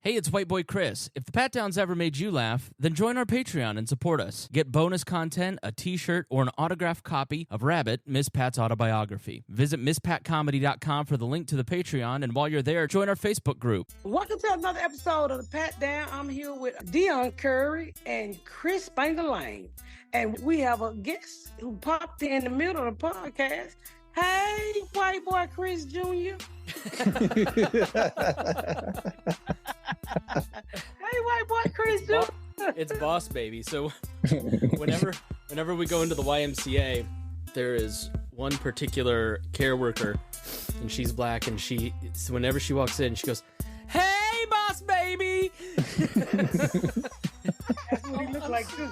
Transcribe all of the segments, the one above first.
Hey, it's White Boy Chris. If the Pat Downs ever made you laugh, then join our Patreon and support us. Get bonus content, a t-shirt, or an autographed copy of Rabbit, Miss Pat's autobiography. Visit MissPatComedy.com for the link to the Patreon, and while you're there, join our Facebook group. Welcome to another episode of the Pat Down. I'm here with Dion Curry and Chris Spangerlane. And we have a guest who popped in the middle of the podcast. Hey, White Boy Chris Jr. Hey, White Boy Chris Jr. It's Boss Baby. So whenever we go into the YMCA, there is one particular care worker, and she's black, and whenever she walks in, she goes, "Hey, Boss Baby." That's what he looks like too.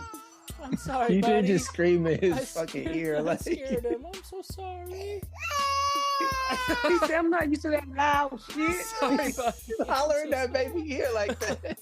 I'm sorry, you buddy. did just scream in his fucking ear. I scared him. I'm so sorry. He said, I'm not used to that loud shit. Sorry, buddy. Hollering that baby ear like that.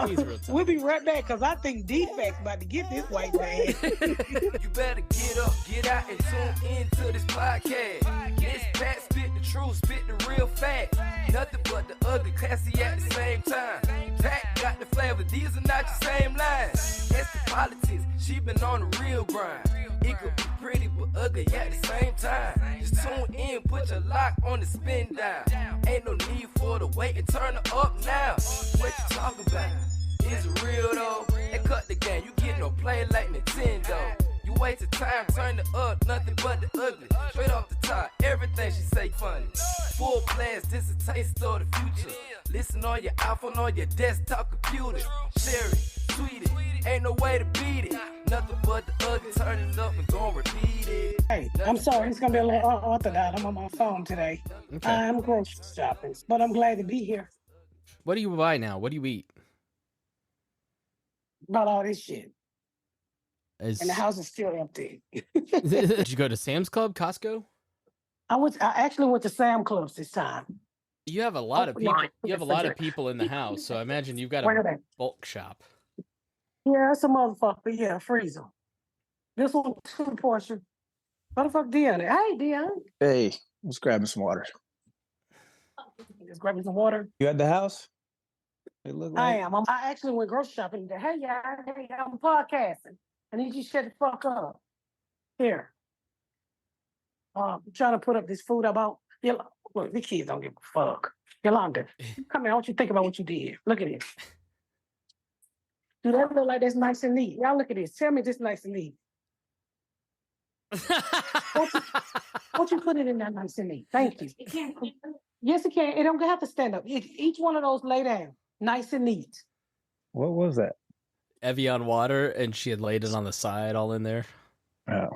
He's real tough. We'll be right back because I think Defect's about to get this white man. You better get up, get out, and tune in to this podcast. This Pat spit the truth, spit the real fact. Nothing but the ugly, classy at the same time. Pat got the flavor, these are not your same lines. That's the politics, she been on the real grind. It could be pretty but ugly at the same time. Just tune in, put your lock on the spin down. Ain't no need for the wait and turn it up now. What you talking about? Is it real though? And cut the game, you get no play like Nintendo. You wasted time, turn it up, nothing but the ugly. Straight off the top, everything she say funny. Full blast, this a taste of the future. Listen on your iPhone, on your desktop computer. Share it, tweet it, ain't no way to beat it. Nothing but the ugly, turn it up and gon' repeat it. Hey, I'm sorry, it's going to be a little unorthodox. I'm on my phone today. Okay. I'm grocery shopping, but I'm glad to be here What do you buy now? What do you eat? about all this shit. And the house is still empty. Did you go to Sam's Club, Costco? I actually went to Sam Clubs this time. You have a lot of people. You have a lot of people in the house, so I imagine you've got Where are a they? bulk shop. Yeah, it's a motherfucker. Yeah, freezer. This one, 2 portion. Motherfucker Dion. Hey, Dion. Hey, let's grab some water. Just grabbing some water. You at the house? It look like I am. I actually went grocery shopping today. Hey, yeah, I'm podcasting. I need you to shut the fuck up. Here. I'm trying to put up this food I bought. Look, these kids don't give a fuck. Yolanda, come here. I want you to think about what you did. Look at this. Do that look like that's nice and neat? Y'all look at this. Tell me this nice and neat. Won't you put it in there nice and neat? Thank you. Yes, it can. It don't have to stand up. Each one of those lay down. Nice and neat. what was that? Evian water, and she had laid it on the side, all in there. Oh,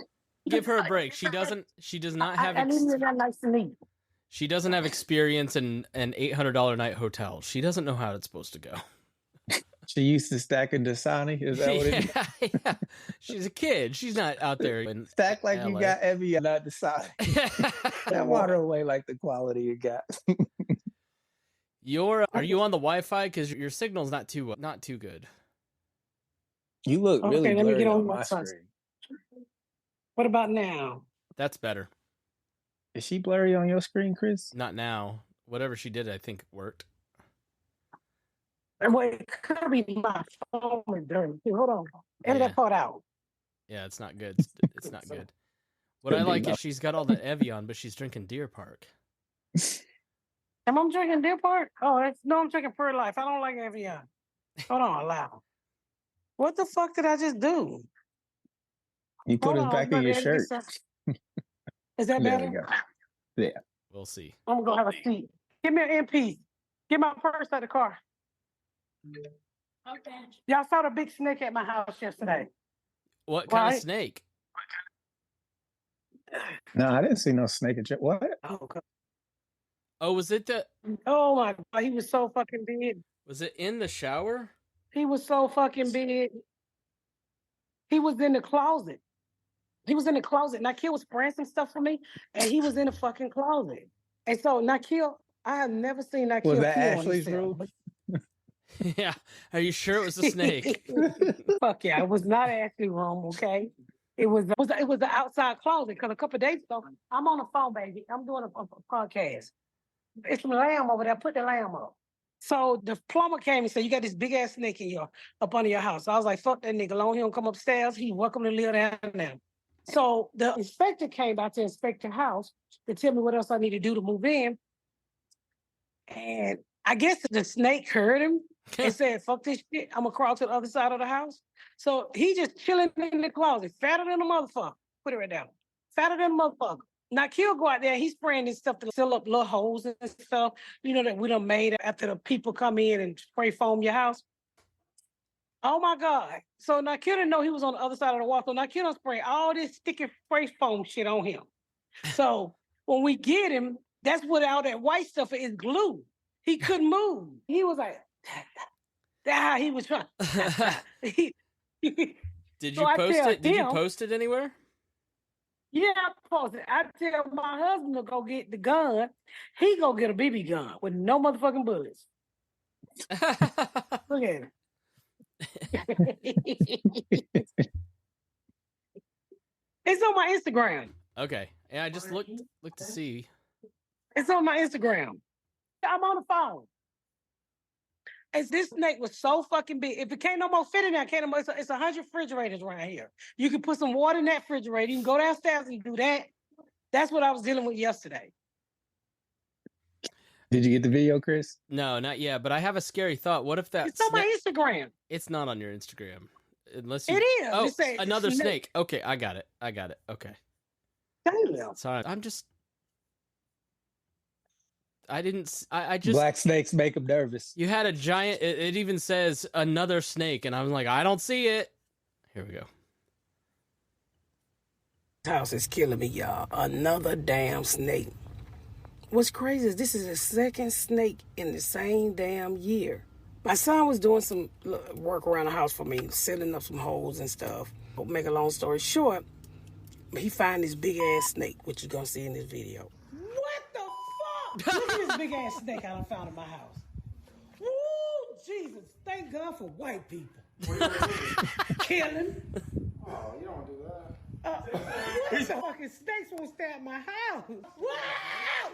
Give her a break. She does not have. I need it that nice and neat. She doesn't have experience in an $800 night hotel. She doesn't know how it's supposed to go. she used to stacking Dasani. Is that what it is? Yeah. She's a kid. She's not out there in Stack like you LA. got Evian, not Dasani. That water away like the quality you got. Are you on the Wi-Fi? Because your signal's not too good. You look really Okay, let me blurry get on on my my side. screen. What about now? That's better. Is she blurry on your screen, Chris? Not now. Whatever she did, I think worked. Well, it could be my phone is dirty. Hold on. Edit Yeah. that part out. Yeah, it's not good. It's not good. What I Could be like is not. she's got all the Evian, but she's drinking Deer Park. Am I drinking Deer Park? Oh, I'm drinking Pure Life. I don't like Evian. Hold on, allow. What the fuck did I just do? You put Hold it back on, in your let me shirt. get some- Is that There we better? go. We'll see. I'm gonna have a seat. Give me an MP. Get my purse out of the car. Okay. Y'all saw the big snake at my house yesterday. What kind of Right. snake? No, I didn't see no snake in your what? Oh, God. Oh, was it Oh my God, he was so fucking big. Was it in the shower? He was so fucking big. He was in the closet. He was in the closet. Nakil was spraying some stuff for me, and he was in the fucking closet. And so Nakil, I have never seen Nakil. Was that pee on Ashley's himself. room? Yeah. Are you sure it was a snake? Fuck yeah, it was not Ashley's room. Okay, it was the outside closet because a couple of days ago, I'm on the phone, baby. I'm doing a podcast. It's some lamb over there. Put the lamb up. So the plumber came and said, "You got this big ass snake in your up under your house." So I was like, "Fuck that nigga! Long he don't come upstairs. He welcome to live down there." So the inspector came by to inspect the house to tell me what else I need to do to move in. And I guess the snake heard him and said, "Fuck this shit. I'm gonna crawl to the other side of the house." So he just chilling in the closet, fatter than a motherfucker. Put it right down. Fatter than a motherfucker. Now, Kill go out there, he's spraying this stuff to seal up little holes and stuff, that we done made after the people come in and spray foam your house. Oh my God. So now Kill didn't know he was on the other side of the wall. So now Kill done spray all this sticky spray foam shit on him. So when we get him, that's what all that white stuff is, glue. He couldn't move. He was like, that's how he was trying. Did you post it? Did you post it anywhere? Yeah, I posted. I tell my husband to go get the gun. He go get a BB gun with no motherfucking bullets. Look at it. It's on my Instagram. Okay. Yeah, I just looked to see. It's on my Instagram. I'm on the phone. This snake was so fucking big. If it can't no more fit in there, it's 100 refrigerators around here. You can put some water in that refrigerator. You can go downstairs and do that. That's what I was dealing with yesterday. Did you get the video, Chris? No, not yet. But I have a scary thought. What if that? It's on my Instagram. It's not on your Instagram, unless you... It is. Oh, another snake. Okay, I got it. Okay. Damn. Sorry, I'm just. I just Black snakes make them nervous. You had a giant. It even says another snake, and I'm like, I don't see it. Here we go. This house is killing me, y'all. Another damn snake. What's crazy is this is the second snake in the same damn year. My son was doing some work around the house for me, setting up some holes and stuff. But make a long story short, he found this big ass snake, which you're gonna see in this video. What the fuck? Look at this big ass snake I done found in my house. Woo, Jesus! Thank God for white people. Killing. Oh, you don't do that. What the fucking snakes won't stay at my house? Wow!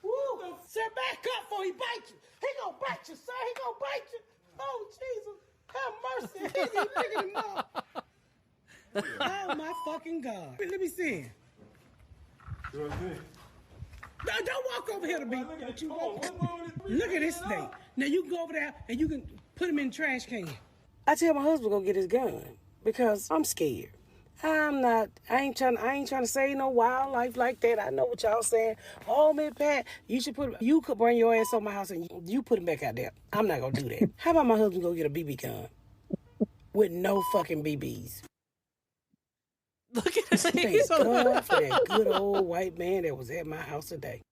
Woo! Sit back up before he bites you. He gonna bite you, sir. He gonna bite you. Oh, Jesus. Have mercy. He's picking him up. Oh, my fucking God. Let me see him. No, don't walk over here to me. Look at this snake. Now, you can go over there and you can put him in the trash can. I tell my husband to go get his gun because I'm scared. I ain't trying to say no wildlife like that. I know what y'all saying. Oh, man, Pat, you could bring your ass on my house and you put him back out there. I'm not going to do that. How about my husband go get a BB gun with no fucking BBs? Look at his Thank God for that good old white man that was at my house today.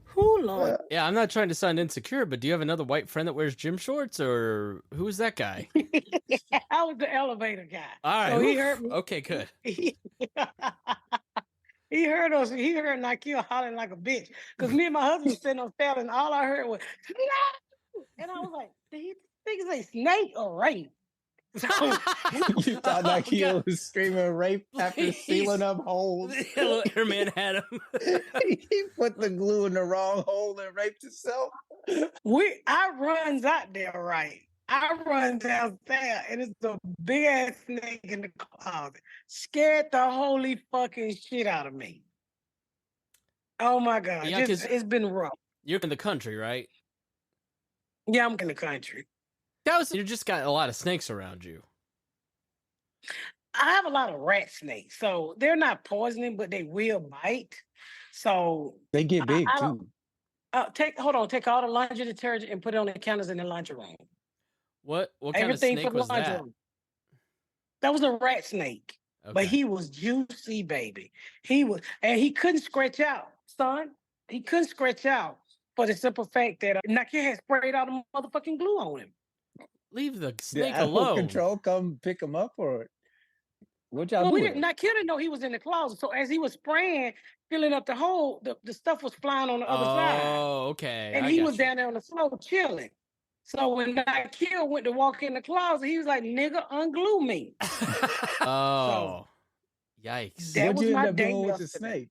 Who, Lord? Yeah, I'm not trying to sound insecure, but do you have another white friend that wears gym shorts, or who is that guy? I was the elevator guy. All right. So he heard me. Okay, good. He heard us. He heard Nikeel hollering like a bitch. Because me and my husband was sitting on sale, and all I heard was, no! And I was like, did he think it's a snake or rape? So, You thought Nikeel was screaming rape after sealing up holes. Airman had him. He put the glue in the wrong hole and raped himself. I runs out there, right? I run downstairs, and it's a big ass snake in the closet. Scared the holy fucking shit out of me. Oh my God. Yeah, it's been rough. You're in the country, right? Yeah, I'm in the country. You just got a lot of snakes around you. I have a lot of rat snakes, so they're not poisoning, but they will bite. So they get big too. Take all the laundry detergent and put it on the counters in the laundry room. What kind of snake was that? That was a rat snake, okay. But he was juicy, baby. And he couldn't scratch out, son. He couldn't scratch out for the simple fact that Nakia had sprayed all the motherfucking glue on him. Leave the snake Animal alone. Control come pick him up, or what y'all doing? Nakia didn't know he was in the closet, so as he was spraying, filling up the hole, the stuff was flying on the other side. Oh, okay. And he was down there on the floor chilling. So when Nakia went to walk in the closet, he was like, "Nigga, unglue me." Oh, yikes! That What'd was you my end up day doing with the yesterday. snake?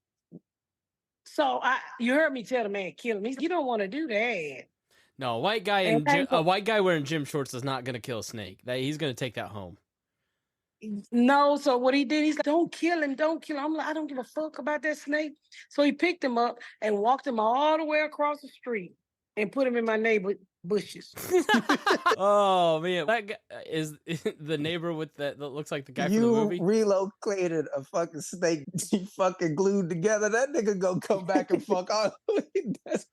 So you heard me tell the man, kill him. He said, you don't want to do that. No, a white guy a white guy wearing gym shorts is not going to kill a snake. He's going to take that home. No, so what he did, he's like, don't kill him, don't kill him. I'm like, I don't give a fuck about that snake. So he picked him up and walked him all the way across the street and put him in my neighbor bushes. Oh man, that guy is the neighbor with that looks like the guy from the movie. You relocated a fucking snake, you fucking glued together. That nigga gonna come back and fuck all. That's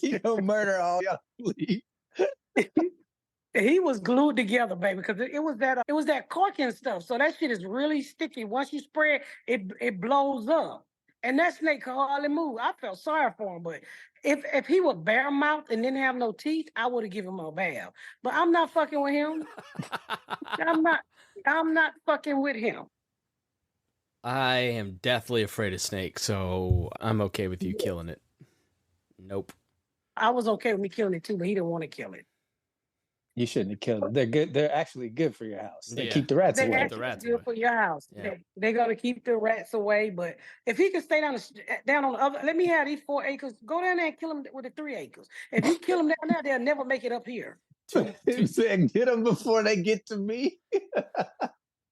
he gonna murder all y'all. Leave. He was glued together, baby, because it was that cork and stuff. So that shit is really sticky. Once you spray it blows up. And that snake could hardly move. I felt sorry for him, but if he were bare mouth and didn't have no teeth, I would have given him a bath. But I'm not fucking with him. I'm not fucking with him. I am deathly afraid of snakes, so I'm okay with you killing it. Nope. I was okay with me killing it too, but he didn't want to kill it. You shouldn't have killed them. They're good. They're actually good for your house. They Yeah. keep the rats They're away. actually good for your house. Yeah. They're gonna keep the rats away. But if he can stay down on the other, let me have these 4 acres. Go down there and kill him with the 3 acres. If you kill them down there, they'll never make it up here. He said, get them before they get to me.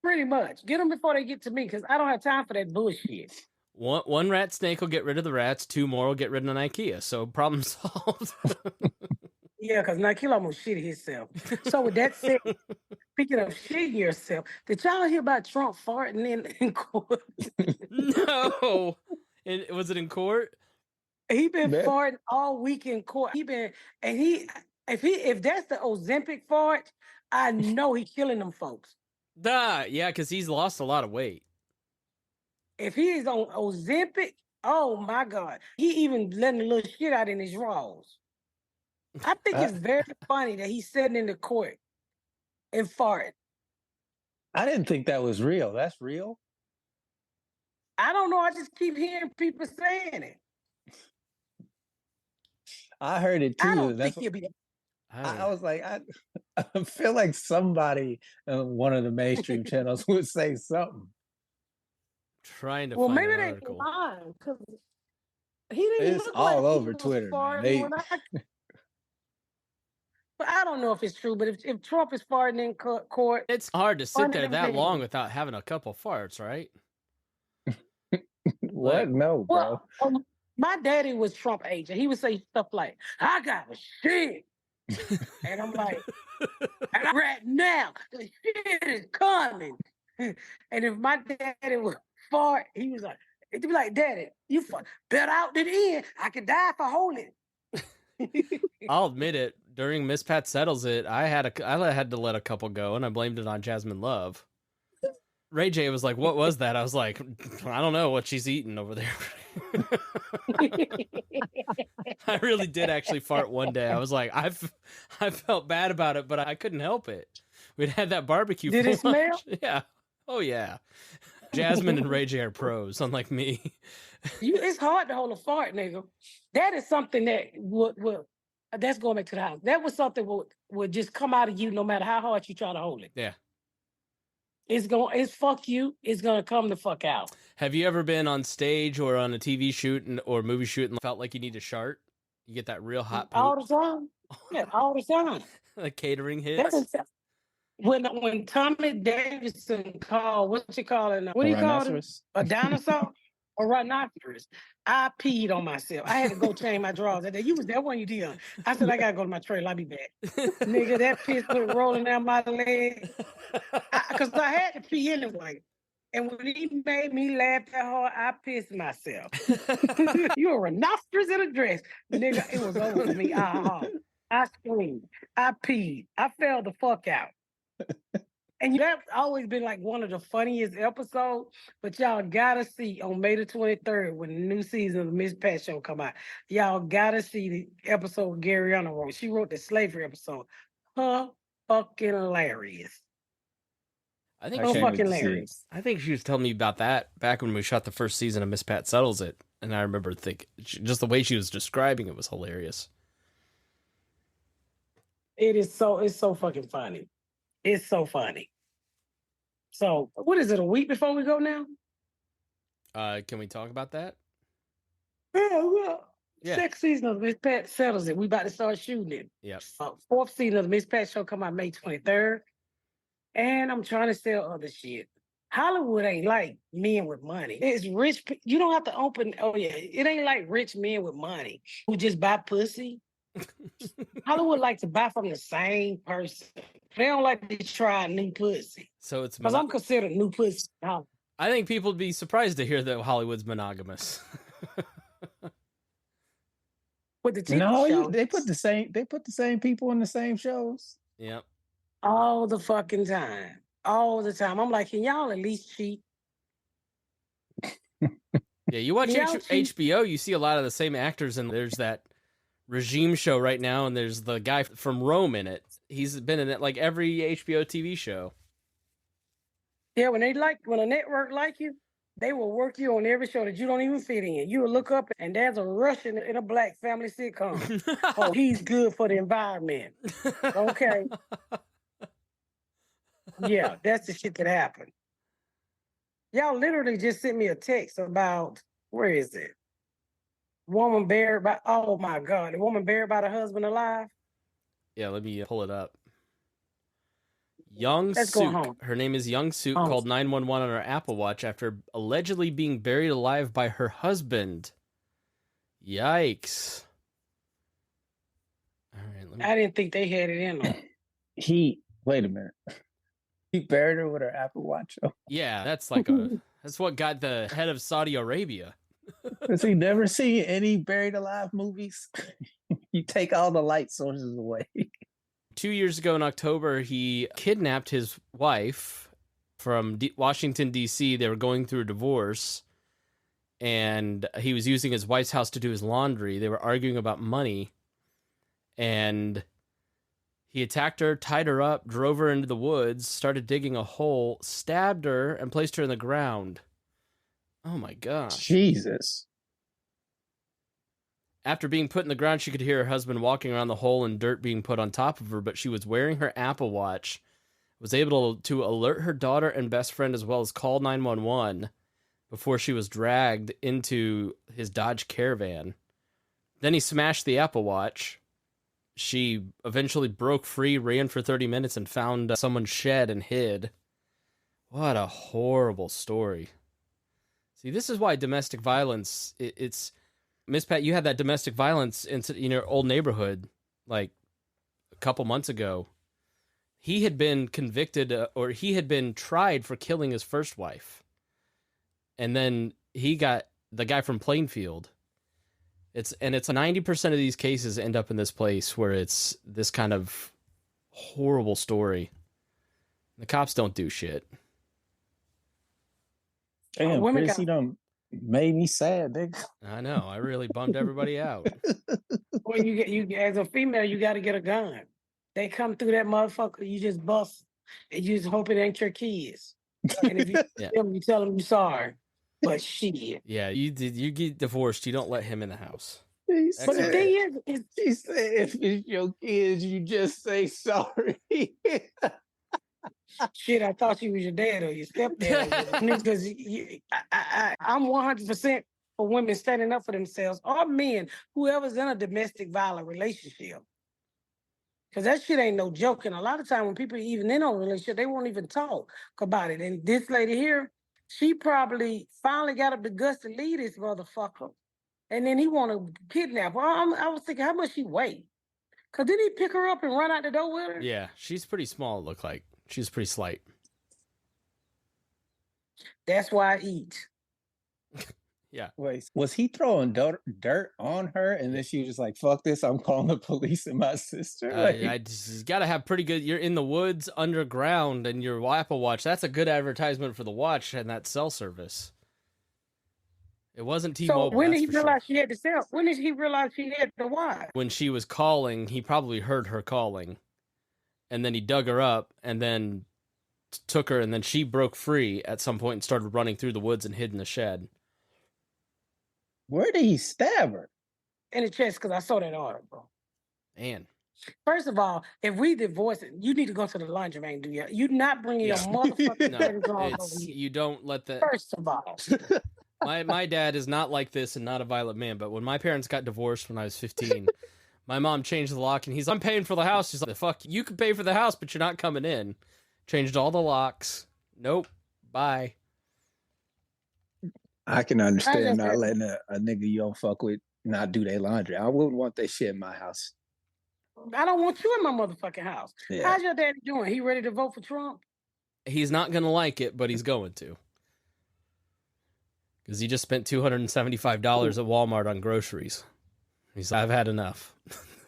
Pretty much, get them before they get to me, because I don't have time for that bullshit. One rat snake will get rid of the rats. 2 more will get rid of an IKEA. So problem solved. Yeah, because Nikila almost shit himself. So with that said, speaking of shitting yourself, did y'all hear about Trump farting in court? No. Was it in court? He been farting all week in court. If that's the Ozempic fart, I know he killing them folks. Yeah, because he's lost a lot of weight. If he is on Ozempic, oh my God. He even letting a little shit out in his drawers. I think it's very funny that he's sitting in the court and farting. I didn't think that was real. That's real? I don't know. I just keep hearing people saying it. I heard it too. I don't think he'll be. I was like, I feel like somebody on one of the mainstream channels would say something. Trying to well, find maybe an they article. lying because he didn't. It's look all like over Twitter, man. But I don't know if it's true. But if Trump is farting in court, It's hard to sit there that long without having a couple farts, right? What? No, bro. Well, my daddy was Trump agent. He would say stuff like, "I got a shit," and I'm like, "Right now, the shit is coming." And if my daddy would fart, he was like, "It'd be like, Daddy, you better out than in. I could die for holding." I'll admit it. During Miss Pat Settles It, I had to let a couple go, and I blamed it on Jasmine Love. Ray J was like, "What was that?" I was like, "I don't know what she's eating over there." I really did actually fart one day. I was like, I felt bad about it, but I couldn't help it. We'd had that barbecue. Did it smell? Yeah. Oh yeah. Jasmine and Ray J are pros, unlike me. It's hard to hold a fart, nigga. That is something that would that's going back to the house. That was something would just come out of you no matter how hard you try to hold it. Yeah. It's fuck you. It's gonna come the fuck out. Have you ever been on stage or on a TV shoot or movie shoot and felt like you need to shart? You get that real hot poop? All the time. Yeah, all the time. The catering hits. When Tommy Davidson called, what you calling? What do you call it? A dinosaur? A rhinoceros. I peed on myself. I had to go change my drawers. I said, you was that one you did. I said, I gotta go to my trailer. I'll be back. Nigga, that piss went rolling down my leg. Because I had to pee anyway. And when he made me laugh that hard, I pissed myself. You a rhinoceros in a dress. Nigga, it was over for me. I screamed. I peed. I fell the fuck out. And that's always been like one of the funniest episodes. But y'all gotta see on May the 23rd when the new season of the Miss Pat Show come out. Y'all gotta see the episode Garyana wrote. She wrote the slavery episode. Her fucking hilarious. I think fucking hilarious. I think she was telling me about that back when we shot the first season of Miss Pat Settles It, and I remember thinking just the way she was describing it was hilarious. It's so fucking funny. It's so funny. So, what is it, a week before we go now? Can we talk about that? Yeah, well, Yeah. 6th season of Miss Pat settles it. We about to start shooting it. Yep. 4th season of the Miss Pat show come out May 23rd. And I'm trying to sell other shit. Hollywood ain't like men with money. It's rich. You don't have to open. Oh yeah, it ain't like rich men with money who just buy pussy. Hollywood like to buy from the same person. They don't like to try new pussy. So it's because I'm considered new pussy. I think people would be surprised to hear that Hollywood's monogamous. With the TV show, they put the same people in the same shows. Yep. All the fucking time. All the time. I'm like, can y'all at least cheat? Yeah, you watch HBO, you see a lot of the same actors, and there's that regime show right now, and there's the guy from Rome in it. He's been in it like every HBO TV show. Yeah, when a network like you, they will work you on every show that you don't even fit in. You will look up and there's a Russian in a black family sitcom. Oh, he's good for the environment. Okay. Yeah, that's the shit that happened. Y'all literally just sent me a text about, where is it? Woman buried by, oh my God, the woman buried by the husband alive? Yeah, let me pull it up. Young Let's go Suk. home. Her name is Young Suk, called 911 on her Apple Watch after allegedly being buried alive by her husband. Yikes. All right, I didn't think they had it in them. Wait a minute. He buried her with her Apple Watch. Yeah, that's that's what got the head of Saudi Arabia. Has he never seen any buried alive movies? You take all the light sources away. 2 years ago in October, he kidnapped his wife from Washington, D.C. They were going through a divorce, and he was using his wife's house to do his laundry. They were arguing about money, and he attacked her, tied her up, drove her into the woods, started digging a hole, stabbed her, and placed her in the ground. Oh my gosh. Jesus. After being put in the ground, she could hear her husband walking around the hole and dirt being put on top of her, but she was wearing her Apple Watch, was able to alert her daughter and best friend as well as call 911 before she was dragged into his Dodge Caravan. Then he smashed the Apple Watch. She eventually broke free, ran for 30 minutes, and found someone's shed and hid. What a horrible story. See, this is why domestic violence, it's... Miss Pat, you had that domestic violence in your old neighborhood, like, a couple months ago. He had been convicted, or he had been tried for killing his first wife. And then he got the guy from Plainfield. It's 90% of these cases end up in this place where it's this kind of horrible story. The cops don't do shit. Damn, Chris, you done made me sad, nigga. I know. I really bummed everybody out. Well, you as a female, you got to get a gun. They come through that motherfucker, you just bust, and you just hope it ain't your kids. And if you you tell them you're sorry. But shit. Yeah, you get divorced, you don't let him in the house. But the thing is, she said, if it's your kids, you just say sorry. Shit, I thought you was your dad or your stepdad. Because I'm 100% for women standing up for themselves, or men, whoever's in a domestic violent relationship. Because that shit ain't no joke. And a lot of time when people even in a relationship, they won't even talk about it. And this lady here, she probably finally got up the guts to leave this motherfucker. And then he want to kidnap her. I was thinking, how much she weigh? Because didn't he pick her up and run out the door with her? Yeah, she's pretty small, it looked like. She's pretty slight. That's why I eat. Yeah. Wait, was he throwing dirt on her, and then she was just like, "Fuck this! I'm calling the police and my sister." You got to have pretty good. You're in the woods, underground, and your Apple Watch. That's a good advertisement for the watch and that cell service. It wasn't T-Mobile. So when did he realize she had the cell? When did he realize she had the watch? When she was calling, he probably heard her calling, and then he dug her up, and then took her, and then she broke free at some point and started running through the woods and hid in the shed. Where did he stab her? In the chest, because I saw that article. Man. First of all, if we divorce it, you need to go to the laundromat and do your. You not bringing your motherfucking No, over here. you don't let the. First of all, My dad is not like this and not a violent man, but when my parents got divorced when I was 15, my mom changed the lock and he's like, I'm paying for the house. She's like, fuck, you can pay for the house, but you're not coming in. Changed all the locks. Nope. Bye. I can understand just not said- letting a nigga you don't fuck with not do their laundry. I wouldn't want that shit in my house. I don't want you in my motherfucking house. Yeah. How's your daddy doing? He ready to vote for Trump? He's not going to like it, but he's going to. Because he just spent $275 at Walmart on groceries. He's like, I've had enough.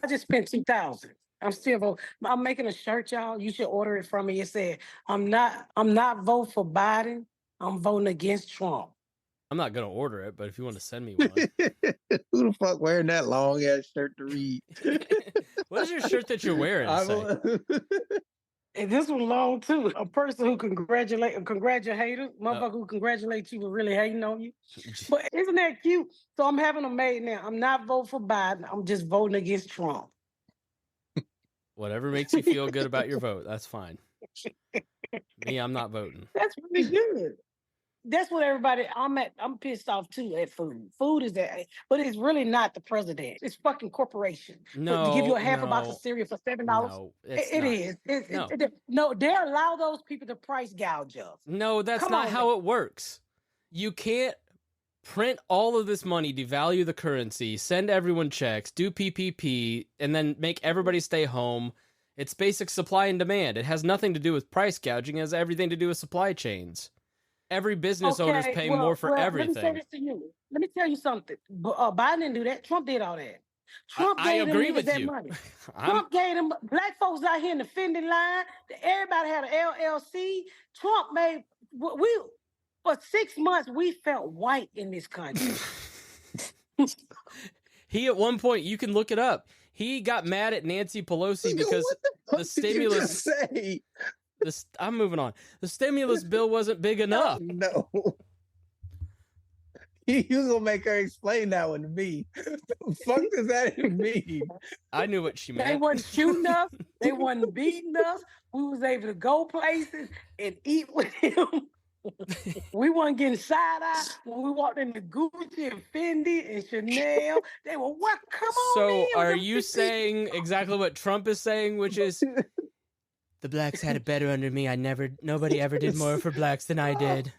I just spent $2,000. I'm still voting. I'm making a shirt, y'all. You should order it from me. It said, I'm not voting for Biden. I'm voting against Trump. I'm not going to order it, but if you want to send me one. Who the fuck wearing that long ass shirt to read? What is your shirt that you're wearing? Say? And this one long too. A person who congratulator, motherfucker who congratulates you for really hating on you. But isn't that cute? So I'm having them made now. I'm not voting for Biden. I'm just voting against Trump. Whatever makes you feel good about your vote, that's fine. Me, I'm not voting. That's really good. That's what everybody. I'm pissed off too at food. Food is that, but it's really not the president. It's fucking corporation. No, to give you a half a box no, of cereal for $7. No, It is. No, they allow those people to price gouge us. No, that's Come not on, how man. it works. You can't print all of this money, devalue the currency, send everyone checks, do PPP, and then make everybody stay home. It's basic supply and demand. It has nothing to do with price gouging. It has everything to do with supply chains. Every business owner's paying more for everything. Let me say this to you. Let me tell you something. Biden didn't do that. Trump did all that. Trump I gave them agree niggas with that you. money. Trump gave them black folks out here in the fending line. Everybody had an LLC. Trump made we for 6 months we felt white in this country. He at one point, you can look it up. He got mad at Nancy Pelosi because the stimulus. Say? I'm moving on. The stimulus bill wasn't big enough. No. You was gonna make her explain that one to me. The fuck does that even mean? I knew what she meant. They wasn't shooting us. They wasn't beating us. We was able to go places and eat with him. We weren't getting side-eye when we walked into Gucci and Fendi and Chanel. They were, what? Come on, So in. are you saying exactly what Trump is saying, which is the blacks had it better under me. Nobody ever did more for blacks than I did.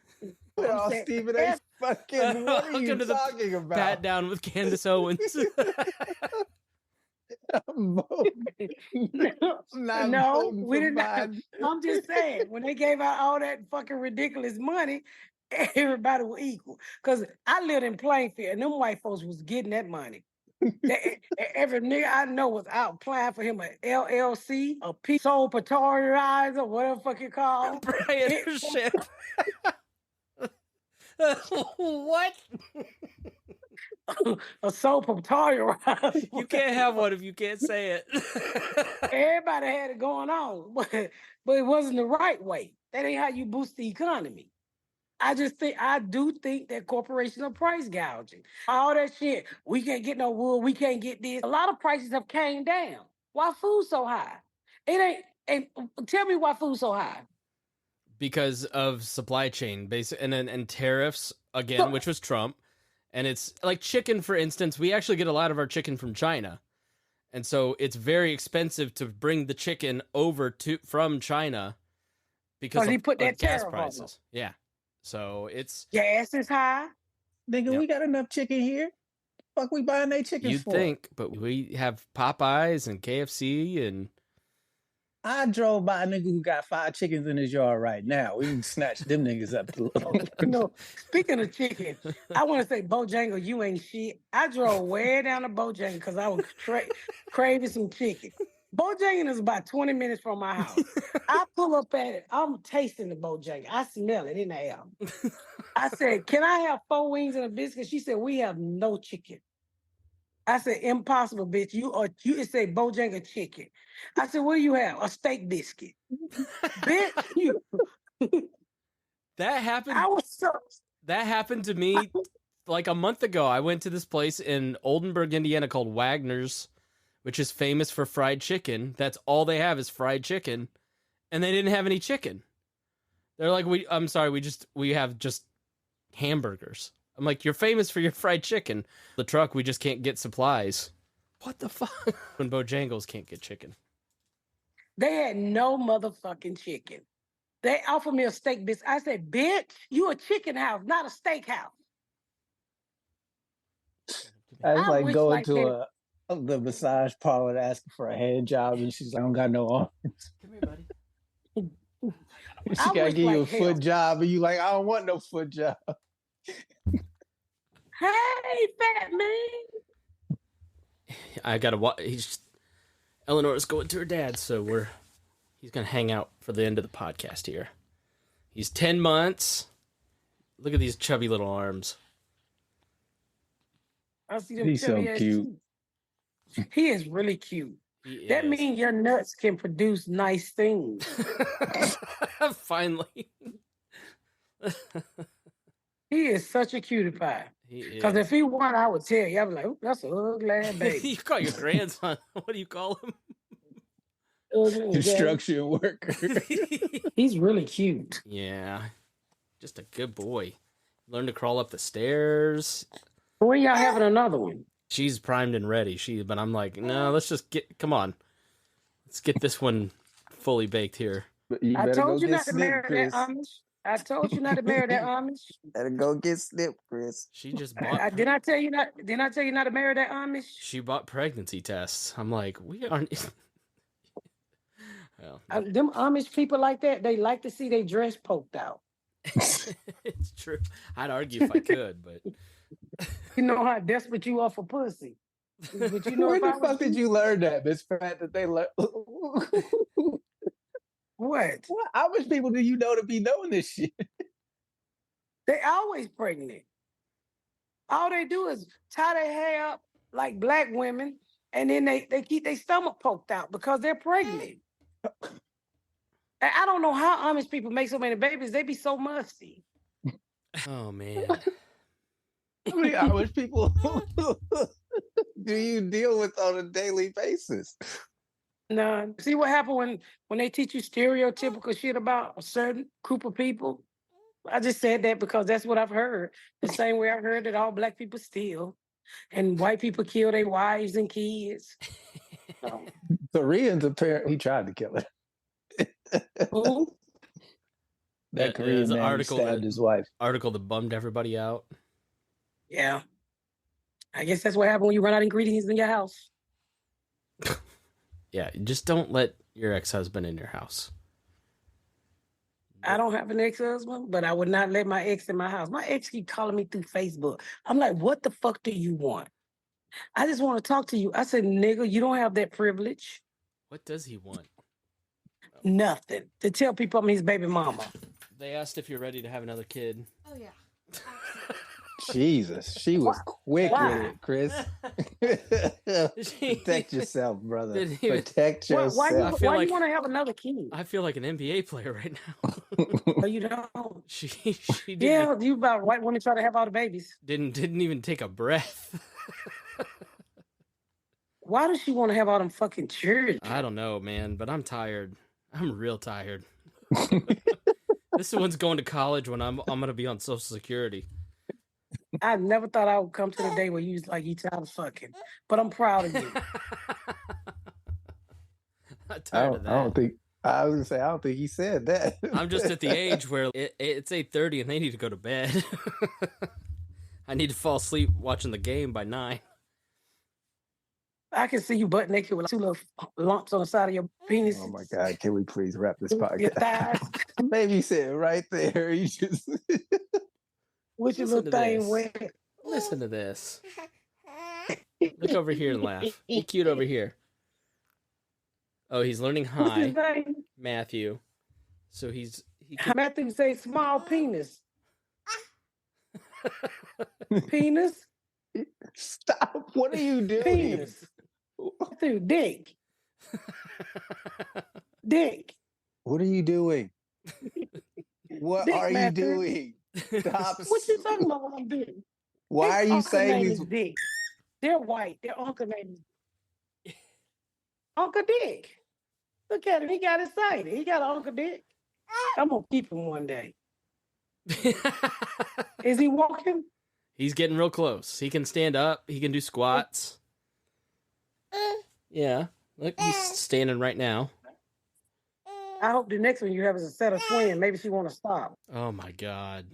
Oh, saying- Stephen A. fucking, what are Welcome you to the talking about? Pat down with Candace Owens. I'm not No, voting we for didn't. Biden. I'm just saying, when they gave out all that fucking ridiculous money, everybody was equal. Because I lived in Plainfield, and them white folks was getting that money. Every nigga I know was out applying for him an LLC, a sole proprietor, whatever the fuck you call. Proprietorship. What? A sole proprietor. You can't have one if you can't say it. Everybody had it going on, but it wasn't the right way. That ain't how you boost the economy. I do think that corporations are price gouging. All that shit. We can't get no wood. We can't get this. A lot of prices have came down. Why food so high? It ain't. And tell me why food so high. Because of supply chain and tariffs again, which was Trump. And it's like chicken, for instance. We actually get a lot of our chicken from China, and so it's very expensive to bring the chicken over from China because he put that gas tariff on prices. Yeah, so it's Gas is high. Nigga, Yep. we got enough chicken here. Fuck, we buying they chicken you'd for? think, but we have Popeyes and KFC and I drove by a nigga who got 5 chickens in his yard right now. We can snatch them niggas up. No, speaking of chicken, I want to say, Bojangles, you ain't shit. I drove way down to Bojangles because I was craving some chicken. Bojangles is about 20 minutes from my house. I pull up at it. I'm tasting the Bojangles. I smell it in the air. I said, can I have 4 wings and a biscuit? She said, we have no chicken. I said, impossible, bitch. You it said Bojangles chicken. I said, what do you have? A steak biscuit. Bitch, you. that happened. I was so. That happened to me like a month ago. I went to this place in Oldenburg, Indiana called Wagner's, which is famous for fried chicken. That's all they have is fried chicken, and they didn't have any chicken. They're like, I'm sorry, we have just hamburgers. I'm like, you're famous for your fried chicken. The truck, we just can't get supplies. What the fuck? When Bojangles can't get chicken. They had no motherfucking chicken. They offered me a steak biscuit. I said, bitch, you a chicken house, not a steak house. That's I like wish, going like, to the massage parlor and asking for a hand job, and she's like, I don't got no arms. Come here, buddy. She I gotta wish, give you a like, hell. foot job, and you like, I don't want no foot job. Hey, fat man. I gotta watch. Eleanor's going to her dad, so he's gonna hang out for the end of the podcast here. He's 10 months. Look at these chubby little arms. I see them He's so chubby ass cute. cheeks. He is really cute. He That is. means your nuts can produce nice things. Finally. He is such a cutie pie. He Because is. if he weren't, I would tell you. I'd be like, that's an ugly ass baby. You call your grandson. What do you call him? Ugly and gay. Construction worker. He's really cute. Yeah. Just a good boy. Learn to crawl up the stairs. When y'all having another one? She's primed and ready. But I'm like, no, let's just come on. Let's get this one fully baked here. But you I better told go you get not to snipped, marry Chris. that Amish. I told you not to marry that Amish. Better go get snipped, Chris. She just bought. Did I tell you not? Did I tell you not to marry that Amish? She bought pregnancy tests. I'm like, we aren't. Well, Them Amish people like that, they like to see their dress poked out. it's true. I'd argue if I could, but You know how desperate you are for pussy. But you know, Where if the I was fuck did you learn that, Miss Pratt? That they learn. what? How much people do you know to be knowing this shit? They always pregnant. All they do is tie their hair up like black women, and then they keep their stomach poked out because they're pregnant. And I don't know how Amish people make so many babies. They be so musty. oh man. How many Irish people do you deal with on a daily basis? No, see what happened when they teach you stereotypical shit about a certain group of people? I just said that because that's what I've heard. The same way I heard that all black people steal and white people kill their wives and kids. So, Koreans apparently tried to kill her. who? That Korean there's an man article stabbed his wife. Article that bummed everybody out. Yeah. I guess that's what happened when you run out of ingredients in your house. Yeah, just don't let your ex-husband in your house. I don't have an ex-husband, but I would not let my ex in my house. My ex keep calling me through Facebook. I'm like, what the fuck do you want? I just want to talk to you. I said, nigga, you don't have that privilege. What does he want? Nothing. To tell people I'm his baby mama. They asked if you're ready to have another kid. Oh yeah. Jesus, she was quick Why? with it, Chris. Protect yourself, brother. Didn't even- Protect Why, yourself. why, I feel why like- you want to have another kid? I feel like an NBA player right now. No, you don't. She didn't, Yeah, you about white women try to have all the babies. didn't even take a breath. Why does she want to have all them fucking children? I don't know, man, but I'm tired. I'm real tired. This one's going to college when I'm gonna be on Social Security. I never thought I would come to the day where you was like, you tired of fucking. But I'm proud of you. I'm I tired of don't, that. I don't think. I was gonna say I don't think he said that. I'm just at the age where it's 8:30 and they need to go to bed. I need to fall asleep watching the game by 9. I can see you butt naked with 2 little lumps on the side of your penis. Oh my God! Can we please wrap this Your podcast? thighs. Baby said right there. You just. With your Listen little to thing this. wet. Listen to this. Look over here and laugh. Be cute over here. Oh, he's learning What's his high, name? Matthew. So he can, Matthew say small penis. Penis? Stop! What are you doing? Penis. Matthew, dick. Dick. What are you doing? What Dick, are you Matthew. doing? Stop! What you talking about what I'm doing? Why are His you uncle saying name these? is Dick. They're white. Their uncle name is Uncle Dick. Look at him. He got excited. He got an Uncle Dick. I'm gonna keep him one day. Is he walking? He's getting real close. He can stand up. He can do squats. Yeah. Look, he's standing right now. I hope the next one you have is a set of twins. Maybe she want to stop. Oh my God.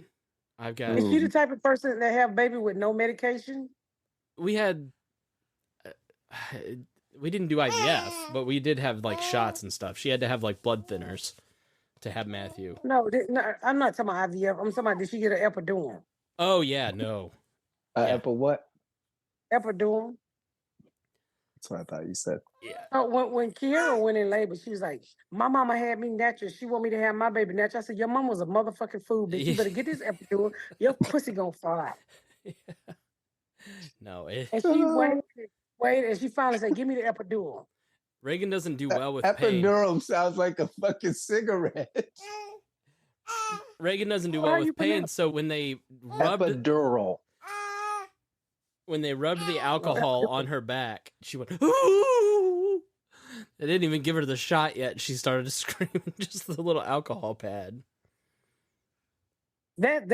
I've got. Is she the type of person that have baby with no medication? We had. We didn't do IVF, but we did have like shots and stuff. She had to have like blood thinners to have Matthew. No, I'm not talking about IVF. I'm talking about, did she get an epidural? Oh yeah, no. Apple what? Epidural. That's what I thought you said. Yeah. Oh, when Kiara went in labor, she was like, "My mama had me natural. She want me to have my baby natural." I said, "Your mom was a motherfucking fool, bitch. You better get this epidural. Your pussy gonna fall out." Yeah. No. And she waited, and she finally said, "Give me the epidural." Reagan doesn't do well with pain. Epidural sounds like a fucking cigarette. Reagan doesn't do well with pain, so when they rubbed Epidural. when they rubbed the alcohol on her back, she went, "Ooh!" They didn't even give her the shot yet. She started to scream, just the little alcohol pad. Let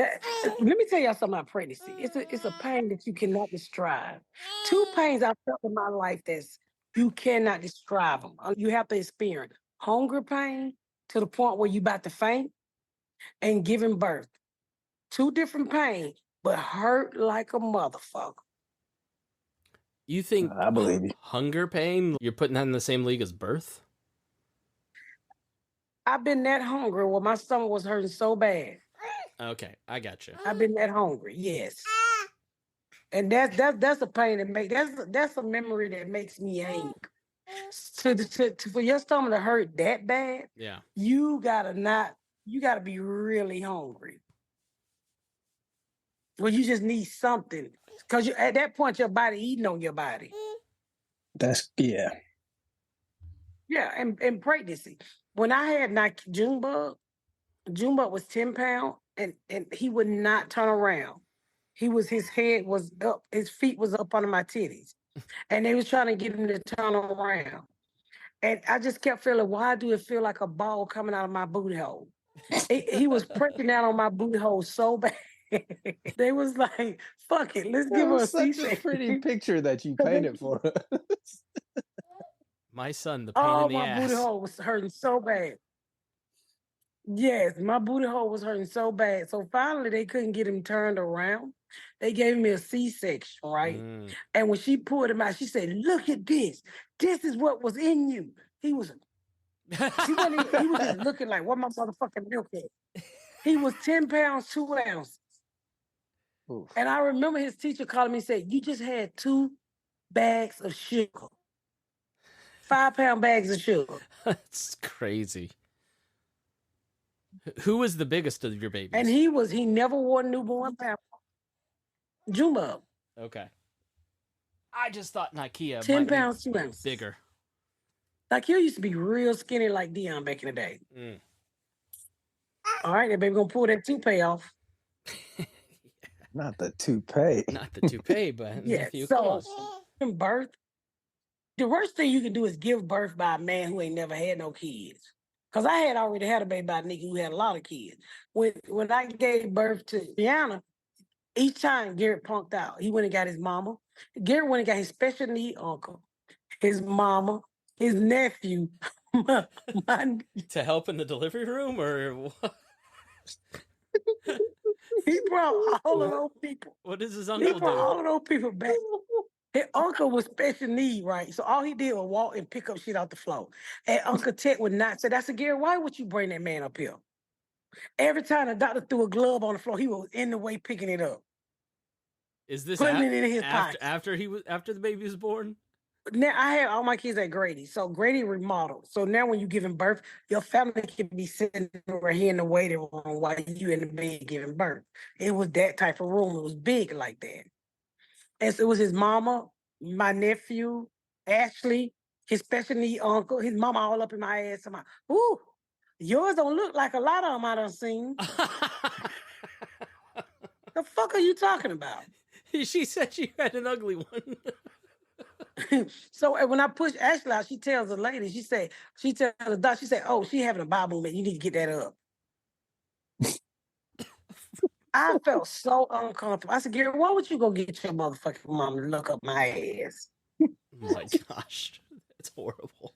me tell y'all something about pregnancy. It's a pain that you cannot describe. Two pains I felt in my life that's you cannot describe them. You have to experience hunger pain to the point where you about to faint, and giving birth. Two different pains, but hurt like a motherfucker. You think I believe you. Hunger pain, you're putting that in the same league as birth? I've been that hungry where my stomach was hurting so bad. Okay, I got you. I've been that hungry, yes. And that's a pain that makes that's a memory that makes me angry. For your stomach to hurt that bad, Yeah. you gotta be really hungry. Well, you just need something. Because at that point your body eating on your body. That's yeah. Yeah, and pregnancy. When I had Junebug was 10 pounds and he would not turn around. His head was up, his feet was up under my titties. And they was trying to get him to turn around. And I just kept feeling, why do it feel like a ball coming out of my booty hole? He was pricking down on my booty hole so bad. They was like, fuck it, let's give her a such C-section. a pretty picture that you painted for us. My son, the pain in the my booty ass. hole was hurting so bad. Yes, my booty hole was hurting so bad. So finally, they couldn't get him turned around. They gave me a C-section, right? And when she pulled him out, she said, "Look at this. This is what was in you." He was just looking like, what my motherfucking milk at? He was 10 pounds, 2 ounces. Oof. And I remember his teacher calling me and said, "You just had 2 bags of sugar. 5-pound bags of sugar." That's crazy. Who was the biggest of your babies? And he never wore newborn pamper. Juma. Okay. I just thought Nakia 10 pounds, 2 ounces. Bigger. Nakia used to be real skinny like Dion back in the day. All right, then baby, gonna pull that toupee off. Not the toupee. Not the toupee, but yeah. So in birth, the worst thing you can do is give birth by a man who ain't never had no kids. Because I had already had a baby by a nigga who had a lot of kids. When I gave birth to Brianna, each time Garrett punked out. He went and got his mama. Garrett went and got his special need uncle, his mama, his nephew. To help in the delivery room or what? He brought all of those people. What does his uncle do? He brought all of those people back. His uncle was special need, right? So all he did was walk and pick up shit off the floor. And Uncle Ted would not say, "That's a Gary, why would you bring that man up here?" Every time the doctor threw a glove on the floor, he was in the way picking it up. Is this putting it in his pocket after the baby was born? Now I have all my kids at Grady, so Grady remodeled. So now when you giving birth, your family can be sitting over here in the waiting room while you in the bed giving birth. It was that type of room. It was big like that. And so it was his mama, my nephew, Ashley, his special need uncle, his mama all up in my ass. I'm like, "Ooh, yours don't look like a lot of them I done seen." The fuck are you talking about? She said she had an ugly one. So when I push Ashley out, she tells the lady, she tells the doctor, she said, "Oh, she having a Bible moment. You need to get that up." I felt so uncomfortable. I said, Gary, why would you go get your motherfucking mom to look up my ass? Oh my gosh, it's horrible.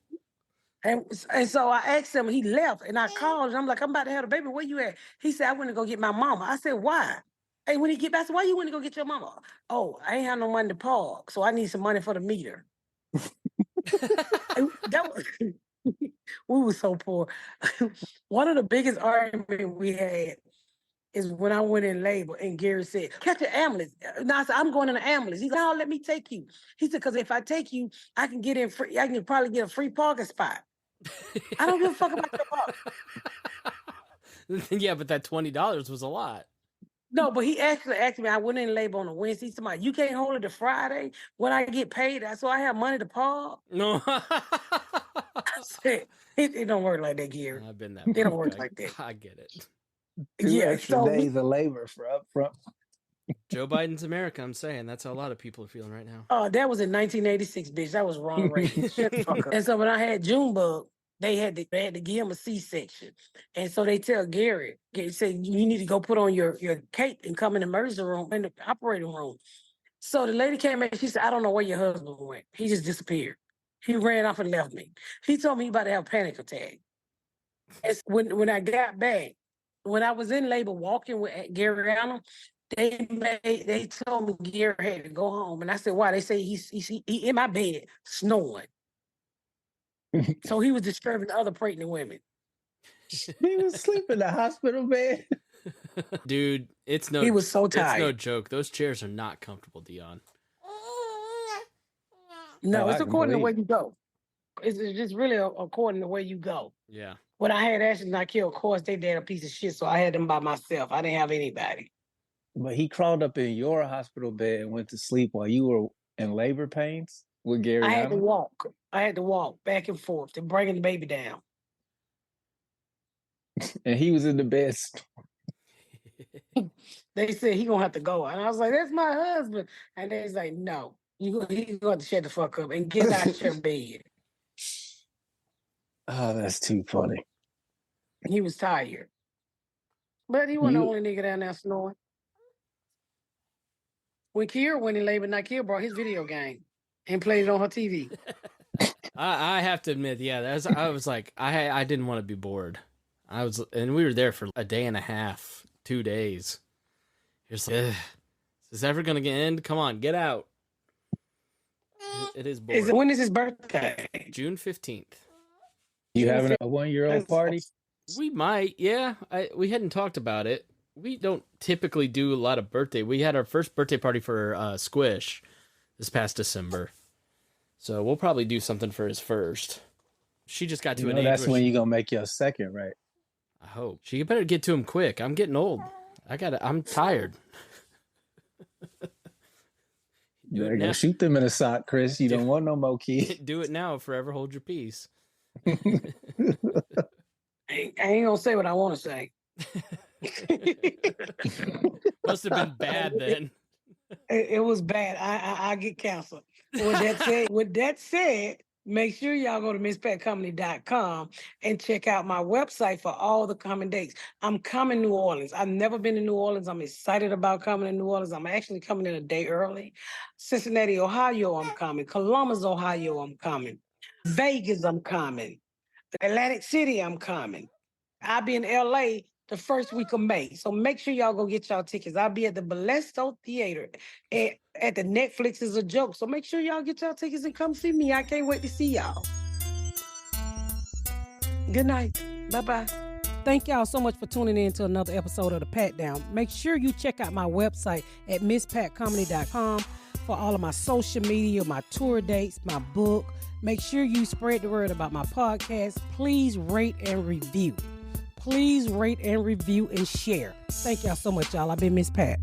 And so I asked him, he left, and I called, and I'm like, I'm about to have a baby. Where you at? He said, I went to go get my mama. I said, why? Hey, when he get back, I said, why you went to go get your mama? Oh, I ain't have no money to park, so I need some money for the meter. That was, we were so poor. One of the biggest arguments we had is when I went in labor and Gary said, catch an ambulance. And I said, I'm going in an ambulance. He's like, no, let me take you. He said, because if I take you, I can get in free. I can probably get a free parking spot. I don't give a fuck about your park. Yeah, but that $20 was a lot. No, but he actually asked me, I went in labor on a Wednesday. He said, you can't hold it to Friday when I get paid. So I have money to park. No. I said, it don't work like that, Gary. I've been that. It don't work like that. I get it. 2 extra days of labor for upfront. Joe Biden's America, I'm saying. That's how a lot of people are feeling right now. That was in 1986, bitch. That was Ronald Reagan. Shut the fuck up. And so when I had Junebug, they had to give him a C-section. And so they tell Gary said, you need to go put on your cape and come in the emergency room, in the operating room. So the lady came in, she said, I don't know where your husband went. He just disappeared. He ran off and left me. He told me he about to have a panic attack. And when I got back, when I was in labor walking with Gary Allen, they told me Gary had to go home. And I said, why? They say he's in my bed snoring. So he was disturbing other pregnant women. He was sleeping in the hospital bed. Dude, he was so tired. It's no joke. Those chairs are not comfortable, Dion. No, it's according to where you go. It's just really according to where you go. Yeah. When I had Ashley and I killed, of course, they did a piece of shit, so I had them by myself. I didn't have anybody. But he crawled up in your hospital bed and went to sleep while you were in labor pains with Gary I Allen? had to walk back and forth to bringing the baby down. And he was in the bed. They said he gonna have to go. And I was like, that's my husband. And they was like, no, he's going to shut the fuck up and get out your bed. Oh, that's too funny. He was tired. But he wasn't the only nigga down there snoring. When Kiera went in labor, now Kiera brought his video game and played it on her TV. I have to admit, yeah, I was like, I didn't want to be bored. And we were there for a day and a half, 2 days. You're just like, is this ever going to end? Come on, get out. It is boring. When is his birthday? June 15th. You having a 1-year-old party? We might, yeah. We hadn't talked about it. We don't typically do a lot of birthday. We had our first birthday party for Squish this past December. So we'll probably do something for his first. She just got to an age. That's when you're going to make your second, right? I hope. She better get to him quick. I'm getting old. I'm tired. You gotta shoot them in a sock, Chris. You don't want no more kids. Do it now. Forever hold your peace. I ain't gonna say what I want to say. Must have been bad then. It was bad. I get canceled. With that said, make sure y'all go to MissPatComedy.com and check out my website for all the coming dates. I'm coming to New Orleans. I've never been to New Orleans. I'm excited about coming to New Orleans. I'm actually coming in a day early. Cincinnati, Ohio, I'm coming. Columbus, Ohio, I'm coming. Vegas, I'm coming. Atlantic City, I'm coming. I'll be in LA the first week of May. So make sure y'all go get y'all tickets. I'll be at the Balesto Theater at the Netflix is a Joke. So make sure y'all get y'all tickets and come see me. I can't wait to see y'all. Good night. Bye-bye. Thank y'all so much for tuning in to another episode of The Pat Down. Make sure you check out my website at MissPatComedy.com for all of my social media, my tour dates, my book. Make sure you spread the word about my podcast. Please rate and review. Please rate and review and share. Thank y'all so much, y'all. I've been Miss Pat.